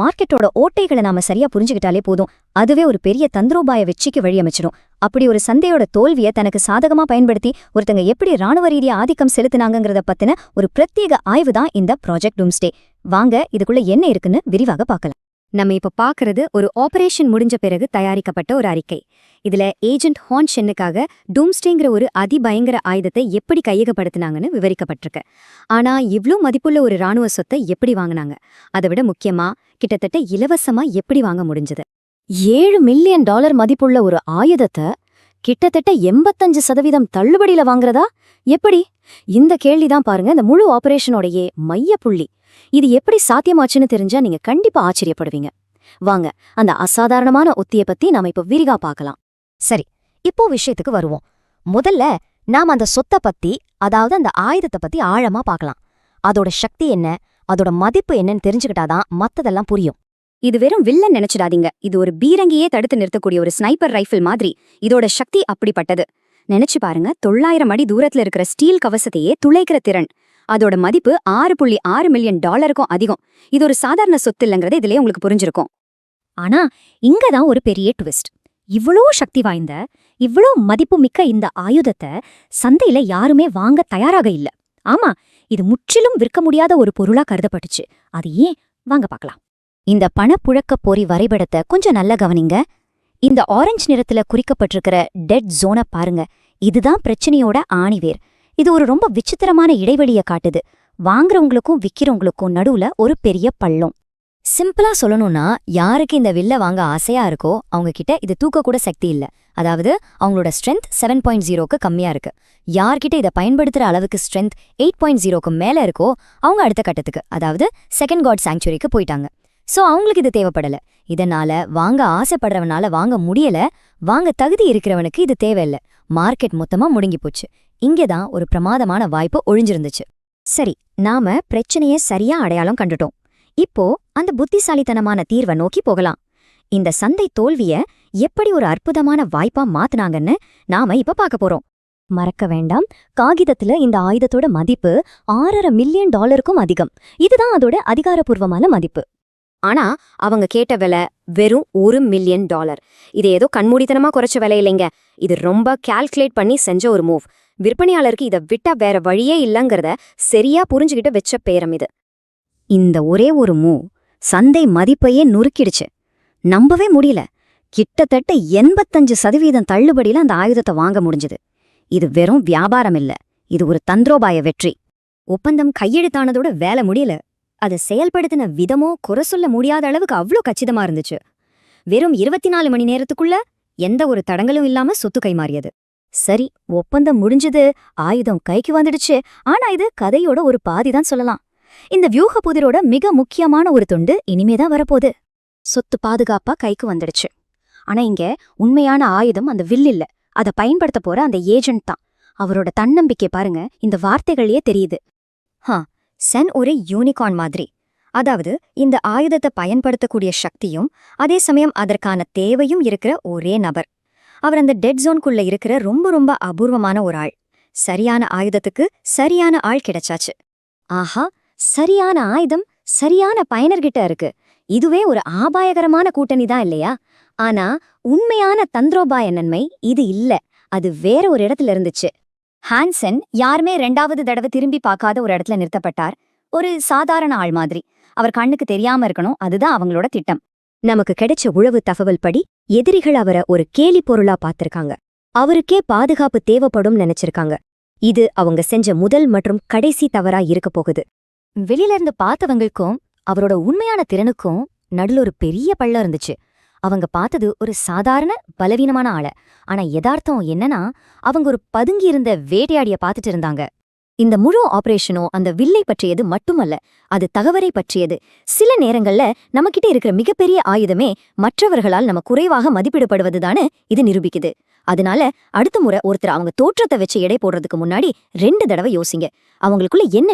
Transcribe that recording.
மார்க்கெட்டோட ஓட்டைகளை நாம சரியா புரிஞ்சுக்கிட்டாலே போதும், அதுவே ஒரு பெரிய தந்திரோபாய வெற்றிக்கு வழியமைச்சிடும். அப்படி ஒரு சந்தையோட தோல்வியை தனக்கு சாதகமா பயன்படுத்தி ஒருத்தங்க எப்படி ராணுவ ரீதியா ஆதிக்கம் செலுத்தினாங்கிறத பத்தின ஒரு பிரத்யேக ஆய்வு தான் இந்த ப்ராஜெக்ட் டூம்ஸ்டே. வாங்க இதுக்குள்ள என்ன இருக்குன்னு விரிவாக பார்க்கலாம். நம்ம இப்ப பாக்குறது ஒரு ஆபரேஷன் முடிஞ்ச பிறகு தயாரிக்கப்பட்ட ஒரு அறிக்கை. இதுல ஏஜென்ட் ஹான் ஷென்னுக்காக டூம்ஸ்டேங்கிற ஒரு அதிபயங்கர ஆயுதத்தை எப்படி கையகப்படுத்தினாங்கன்னு விவரிக்கப்பட்டிருக்கு. ஆனா இவ்ளோ மதிப்புள்ள ஒரு ராணுவ சொத்தை எப்படி வாங்கினாங்க, அதை விட முக்கியமா கிட்டத்தட்ட இலவசமா எப்படி வாங்க முடிஞ்சது? $7 மில்லியன் மதிப்புள்ள ஒரு ஆயுதத்தை கிட்டத்தட்ட 85% தள்ளுபடியில வாங்குறதா எப்படி? இந்த கேள்விதான் பாருங்க இந்த முழு ஆபரேஷனோடையே மைய புள்ளி. இது எப்படி சாத்தியமாச்சுன்னு தெரிஞ்சா நீங்க கண்டிப்பா ஆச்சரியப்படுவீங்க. வாங்க அந்த அசாதாரணமான உத்தியை பத்தி நாம இப்ப விரிவா பார்க்கலாம். சரி, இப்போ விஷயத்துக்கு வருவோம். முதல்ல நாம அந்த சொத்தை பத்தி, அதாவது அந்த ஆயுதத்தை பத்தி ஆழமா பார்க்கலாம். அதோட சக்தி என்ன, அதோட மதிப்பு என்னன்னு தெரிஞ்சுக்கிட்டாதான் மத்ததெல்லாம் புரியும். இது வெறும் வில்லன் நினைச்சிடாதீங்க. இது ஒரு பீரங்கியே தடுத்து நிறுத்தக்கூடிய ஒரு ஸ்னைப்பர் ரைஃபிள் மாதிரி. இதோட சக்தி அப்படிப்பட்டது. நினைச்சு பாருங்க, 900 அடி தூரத்துல இருக்கிற ஸ்டீல் கவசத்தையே துளைக்கிற திறன். அதோட மதிப்பு $6.6 மில்லியன் அதிகம். இது ஒரு சாதாரண சொத்து இல்லைங்கிறது இதுலயே உங்களுக்கு புரிஞ்சிருக்கும். ஆனா இங்கதான் ஒரு பெரிய ட்விஸ்ட். இவ்வளோ சக்தி வாய்ந்த, இவ்வளோ மதிப்பு மிக்க இந்த ஆயுதத்தை சந்தையில யாருமே வாங்க தயாராக இல்ல. ஆமா, இது முற்றிலும் விற்க முடியாத ஒரு பொருளா கருதப்பட்டுச்சு. அது ஏன்? வாங்க பார்க்கலாம். இந்த பணப்புழக்க பொறி வரைபடத்தை கொஞ்சம் நல்லா கவனிங்க. இந்த ஆரஞ்சு நிறத்துல குறிக்கப்பட்டிருக்கிற டெட் ஜோனை பாருங்க. இதுதான் பிரச்சனையோட ஆணிவேர். இது ஒரு ரொம்ப விசித்திரமான இடைவெளியை காட்டுது. வாங்குறவங்களுக்கும் விக்கிறவங்களுக்கும் நடுவுல ஒரு பெரிய பள்ளம். சிம்பிளா சொல்லணும்னா, யாருக்கு இந்த வில்ல வாங்க ஆசையா இருக்கோ அவங்க கிட்ட இது தூக்க கூட சக்தி இல்ல. அதாவது அவங்களோட ஸ்ட்ரென்த் 7.0க்கு கம்மியா இருக்கு. யார்கிட்ட இதை பயன்படுத்துற அளவுக்கு ஸ்ட்ரென்த் 8.0க்கு மேல இருக்கோ அவங்க அடுத்த கட்டத்துக்கு, அதாவது செகண்ட் காட் சாங்சுரிக்கு போயிட்டாங்க. சோ அவங்களுக்கு இது தேவைப்படல. இதனால வாங்க ஆசைப்படுறவனால வாங்க முடியல, வாங்க தகுதி இருக்கிறவனுக்கு இது தேவையில்ல. மார்க்கெட் மொத்தமா முடங்கி போச்சு. இங்கேதான் ஒரு பிரமாதமான வாய்ப்பு ஒழிஞ்சிருந்துச்சு. சரி, நாம பிரச்சனையை சரியா அடையாளம் கண்டுட்டோம். இப்போ அந்த புத்திசாலித்தனமான தீர்வை நோக்கி போகலாம். இந்த சந்தை தோல்விய எப்படி ஒரு அற்புதமான வாய்ப்பா மாத்துனாங்கன்னு நாம இப்ப பார்க்க போறோம். மறக்க வேண்டாம், காகிதத்துல இந்த ஆயுதத்தோட மதிப்பு $6.5 மில்லியன் அதிகம். இதுதான் அதோட அதிகாரப்பூர்வமான மதிப்பு. ஆனா அவங்க கேட்ட விலை வெறும் $1 மில்லியன். இது ஏதோ கண்மூடித்தனமா குறைச்ச விலை இல்லைங்க. இது ரொம்ப கால்குலேட் பண்ணி செஞ்ச ஒரு மூவ். விற்பனையாளருக்கு இதை விட்டா வேற வழியே இல்லைங்கிறத சரியா புரிஞ்சுக்கிட்டு வச்ச பேரம் இது. இந்த ஒரே ஒரு மூவ் சந்தை மதிப்பையே நுறுக்கிடுச்சு. நம்பவே முடியல. கிட்டத்தட்ட 85% தள்ளுபடியில அந்த ஆயுதத்தை வாங்க முடிஞ்சது. இது வெறும் வியாபாரம் இல்ல, இது ஒரு தந்திரோபாய வெற்றி. ஒப்பந்தம் கையெழுத்தானதோட வேலை முடியல. அதை செயல்படுத்தின விதமோ குறை சொல்ல முடியாத அளவுக்கு அவ்வளோ கச்சிதமா இருந்துச்சு. வெறும் 24 மணி நேரத்துக்குள்ள எந்த ஒரு தடங்களும் இல்லாம சொத்து கைமாறியது. சரி, ஒப்பந்தம் முடிஞ்சது, ஆயுதம் கைக்கு வந்துடுச்சு. ஆனா இது கதையோட ஒரு பாதிதான் சொல்லலாம். இந்த வியூக புதிரோட மிக முக்கியமான ஒரு துண்டு இனிமேதான் வரப்போகுது. சொத்து பாதுகாப்பா கைக்கு வந்துடுச்சு. ஆனா இங்க உண்மையான ஆயுதம் அந்த வில் இல்ல, அதை பயன்படுத்த போற அந்த ஏஜென்ட் தான். அவரோட தன்னம்பிக்கை பாருங்க, இந்த வார்த்தைகளையே தெரியுது. சென் ஒரு யூனிகார்ன் மாதிரி. அதாவது இந்த ஆயுதத்தை பயன்படுத்தக்கூடிய சக்தியும் அதே சமயம் அதற்கான தேவையும் இருக்கிற ஒரே நபர். அவர் அந்த டெட் ஜோன்குள்ள இருக்கிற ரொம்ப ரொம்ப அபூர்வமான ஒரு ஆள். சரியான ஆயுதத்துக்கு சரியான ஆள் கிடைச்சாச்சு. ஆஹா, சரியான ஆயுதம் சரியான பயனர்கிட்ட இருக்கு. இதுவே ஒரு ஆபாயகரமான கூட்டணி தான் இல்லையா? ஆனா உண்மையான தந்திரோபாய நன்மை இது இல்ல, அது வேற ஒரு இடத்துல இருந்துச்சு. ஹான்சன் யாருமே 2வது தடவை திரும்பி பார்க்காத ஒரு இடத்துல நிறுத்தப்பட்டார். ஒரு சாதாரண ஆள் மாதிரி. அவர் கண்ணுக்கு தெரியாம இருக்கணும், அதுதான் அவங்களோட திட்டம். நமக்கு கிடைச்ச உளவு தகவல் படி எதிரிகள் அவரை ஒரு கேலி பொருளா பார்த்திருக்காங்க. அவருக்கே பாதுகாப்பு தேவைப்படும் நினைச்சிருக்காங்க. இது அவங்க செஞ்ச முதல் மற்றும் கடைசி தவறா இருக்க போகுது. வெளியில இருந்து பார்த்தவங்களுக்கும் அவரோட உண்மையான திறனுக்கும் நடுல ஒரு பெரிய பள்ளம் இருந்துச்சு. அவங்க பார்த்தது ஒரு சாதாரண பலவீனமான ஆள. ஆனா யதார்த்தம் என்னன்னா, அவங்க ஒரு பதுங்கி இருந்த வேட்டையாடிய பார்த்துட்டு இருந்தாங்க. இந்த முழு ஆபரேஷனோ அந்த வில்லை பற்றியது மட்டுமல்ல, அது தகவலை பற்றியது. சில நேரங்கள்ல நமக்கிட்ட இருக்கிற மிகப்பெரிய ஆயுதமே மற்றவர்களால் நம்ம குறைவாக மதிப்பிடப்படுவதுதானே இது நிரூபிக்குது. அதனால அடுத்த முறை ஒருத்தர் அவங்க தோற்றத்தை வச்சு எடை போடுறதுக்கு முன்னாடி 2 தடவை யோசிங்க. அவங்களுக்குள்ள என்ன